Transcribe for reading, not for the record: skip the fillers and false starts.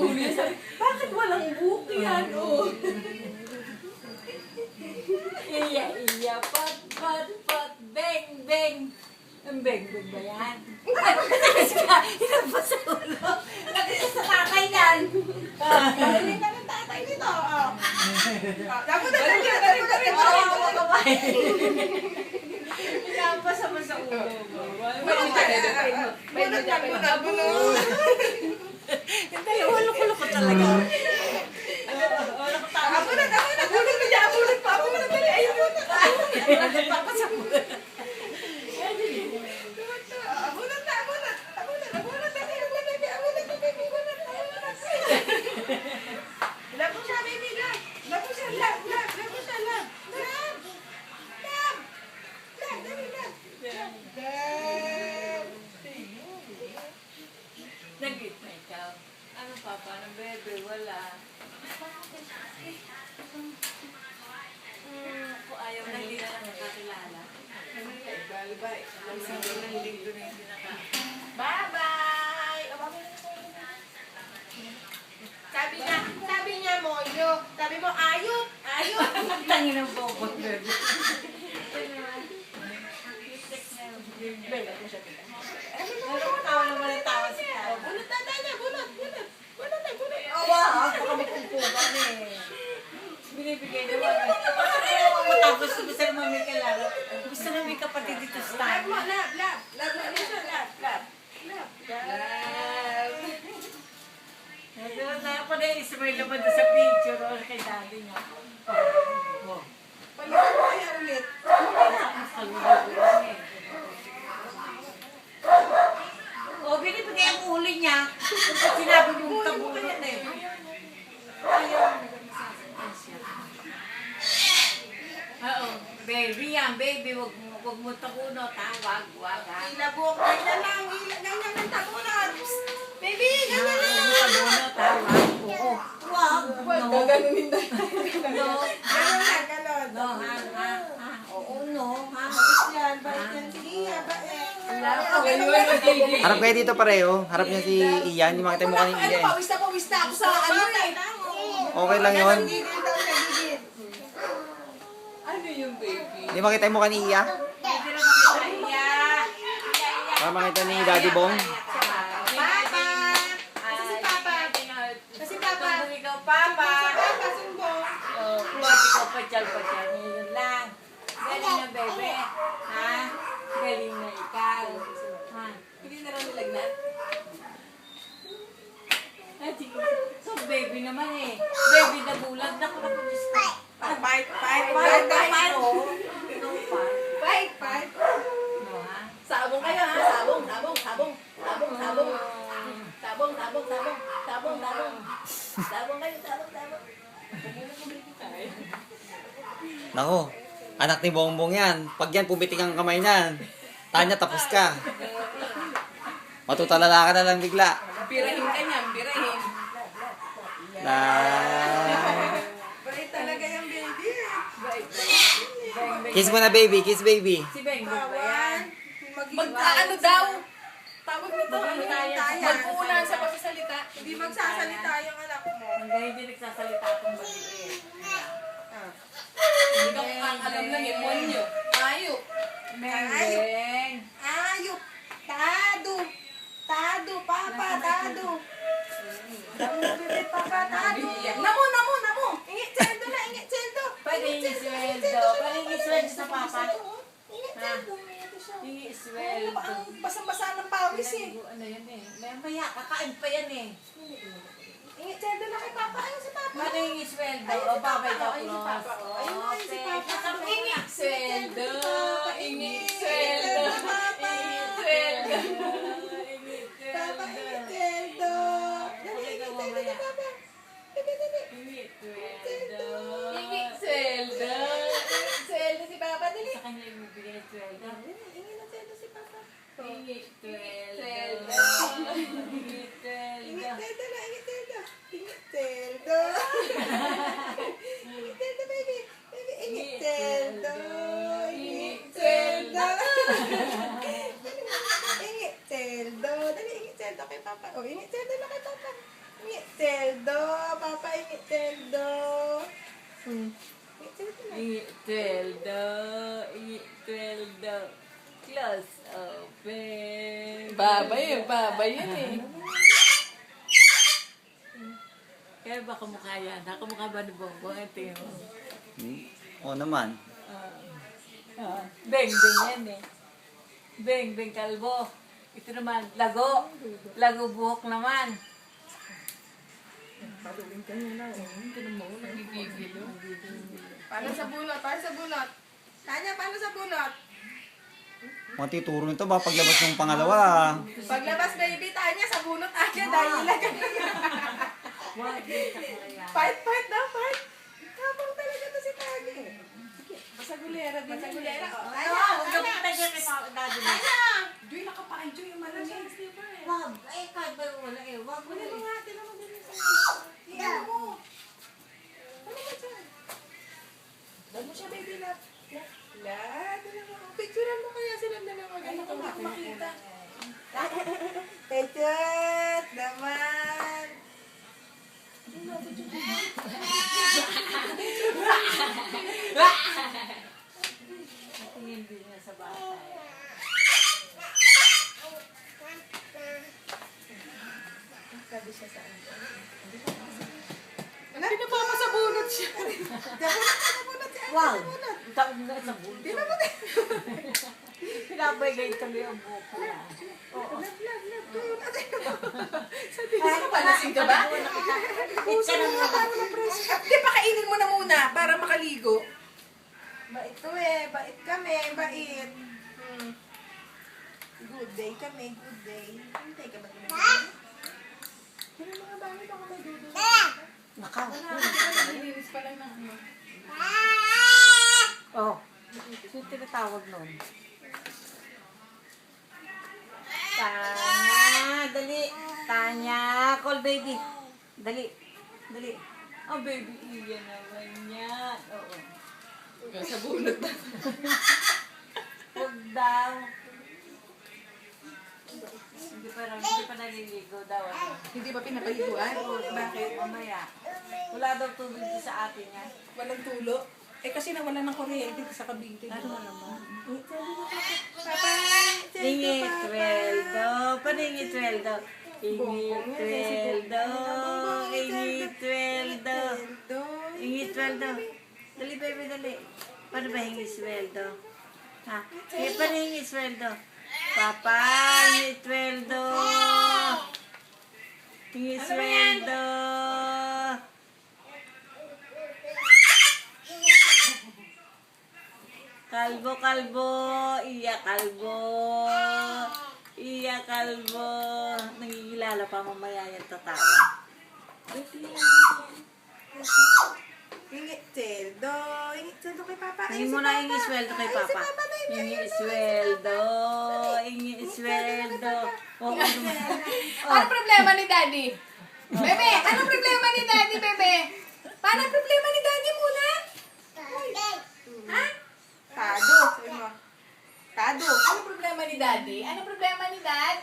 ulo niya. Sabi, bakit walang buhok yan? Oh. Iya, pat, beng, beng. Ang beng, beng ba yan? Nagkakis ka, hinagpa sa ulo. Nagkakis sa tatay yan. Galing ka ng tatay nito. Dapat na Hinagpa mo sa ulo. Hindi, ulo ko talaga. Nag-git na ikaw. Ano papa, ng bebe, wala. Kung ayaw na hindi na lang nakakilala. Isang ilang linggo na hindi Bye-bye! Sabi niya Moyo. Sabi mo, ayop! Ayop! Tangin ng bobot, bebe. Tawa naman ang tawa siya. Bunot na tayo! Bunot! Wow, baka magkumpugan eh. Binibigay naman. Matapos gusto naman may kalala. Gusto naman may kapatid dito sa tayo. Lab na siya. Lab. Napa na ismail naman doon sa picture o kay daddy niya. Palitan mo kaya ulit. O, binibigay ang uli niya. Kung sinabi mong tabulot eh. Ayaw. Oo, baby yan, baby. Wag mo takunot ha. Wag ha. Ilabok. Ganyan lang. Ganyan lang takunot. Baby, ganyan lang. Takunot ha. Oo. Wag. No. Gaganunin na. No. Ganon. No, ha. Oo, no. Ha. Yan, bait yan. Sige, Harap kayo dito pareho. Harap niya si Ian. Hindi makita mo kanina Ian. Pawis na ako sa ano eh. Okay lang yun. Ano yung baby? Hindi makita mo kanina Ian. Hindi na makita iya. Para makita ni Daddy Bong. Papa! Kasi si Papa. Kasi Papa. Ikaw, Papa. Papa, sumbo. Oh, kuwag ikaw patyal-patyal. Yun lang. Galing na, bebe. Ha? Galing na ikaw. Ha? Hindi na raw nilagnat. So, baby naman eh. Baby na bulag. Naku, Diyos ko. Fight. No, fight. No, ha? Sabong kayo ha, sabong. Sabong kayo. Nako, anak ni Bongbong yan. Pag yan, pumitik ang kamay niyan. Tanya, tapos ka. Matutalala ka na lang bigla. Birahin ka niyan, birahin. Bait talaga yung baby. Kiss mo na baby, kiss baby. Si Beng, ba yan? Mag-ano daw? Tawag nito, Magtayan. mag-uunan sa pagsasalita. Hindi magsasalita yung anak mo. Hanggang hindi nagsasalita itong maliit. Hindi ka ang alam ng demonyo. Ayop. Beng. Ayop. Tado, Papa, tado. Papa, tado. Namo. Ingit seldo na, ingit seldo. Paringi sweldo. Paringi sweldo sa papa. Ingit seldo. Hingi sweldo. Ang basang-basa ng pawis eh. Ano yan eh. Maya, kakain pa yan eh. Ingit seldo na kay Papa. Ayun si Papa. Paringi sweldo. O, babay ka, close. Ayun si Papa. Hingi sweldo. Hingi sweldo. Hingi Papa, sweldo. Papa, ingit seldo. Dali, ingit seldo ni Papa. Dali. Hingi sweldo. Hingi sweldo. Sweldo si Papa, dali. Sa kanya yung bibigay sweldo. Ingit na seldo si Papa. Hingi sweldo. Sweldo. Hingi sweldo. Ingit seldo na, ingit seldo. Ingit seldo. Ingit seldo, baby. Baby, ingit seldo. Ingit seldo. Ingit seldo. Dali, ingit seldo kay Papa. Oh, ingit seldo na kay Papa. Ingit Teldo. Papa, ingit Teldo. Ingi Tweldo. Ingi Tweldo. Close open. Baba yan eh. Kaya ba kamukha yan? Nakamukha ba ni Bongbong? Ang tingin mo. Oo naman. Beng, beng yan eh. Beng, beng kalbo. Ito naman, lago. Lago buhok naman. Paano sa bunot? Paano sa bunot? Tanya, paano sa bunot? Matituro nito ba paglabas ng pangalawa? Paglabas, baby, Tanya, sa bunot agad. Dahil ilagay. Wag, Fight daw, fight. Tapang talaga to si Tanya. Sige, masagulera din. Masagulera. Oh, Tanya, huwag ka Tanya. magtagyan kay Daddy mo. Tanya! Joy, nakapain, Joy, yung malamig. Wag, eh, kahit ba wala eh. Wag mo Wala eh. mo nga, tinan mo din sa Iyan mo. Ano ba dyan? Dahil mo siya, baby, love. Love, tinan mo. Picturean mo kaya sila na lang. Ano ko makita. Pechet naman. Tingin din niya sa bata eh. Sabi siya sa ano. Pinapama sa bunot siya. Nabunot siya. Wag! Taon na sa bulo. Pinapama. Pinabay kami ang buhok ko na. Sabi ko, palasing ka ba? Puso mo nga para Di, pakainin mo na muna para makaligo. Bait to eh. Bait kami. Bait. Good day kami. Good day. Hintay ka ba tumagin? Pero mga bagay ako may dudo. Nakaw. Nilinis pa lang ng ano. Oh. Sino tinatawag nun? Tanya, dali. Tanya, call baby. Dali. Dali. Oh, baby, iyan naman yan. Oo. Sa bunot na. Huwag daw. Hindi pa naliligo daw. Ano. Hindi ba pinapaliguan? Bakit? Mamaya. Wala daw tubig dito sa atin yan. Walang tulo? Eh kasi nawala ng kuryente sa Cavite. Ano naman? Papa! Ingi Tweldo. Paano Ingi Tweldo? Ingi Tweldo. Ingi Tweldo. Ingi Tweldo. Dali baby, dali. Paano ba hingi sweldo? Ha? Eh, paano hingi sweldo? Papa, hingi sweldo. Hingi sweldo. Kalbo, kalbo. Iya, kalbo. Iya, kalbo. Nangigilala pa mamaya yung tatawa. Ingit Teldo. Ingit Teldo kay Papa. Hingi mo na hingi sweldo kay Papa. Hingi sweldo. Hingi sweldo. Oo, Ano problema ni Daddy? Bebe, ano problema ni Daddy, Bebe? Paano problema ni Daddy muna? Ha? Tado. Sabi mo. Tado. Ano problema ni Daddy? Ano problema ni Dad?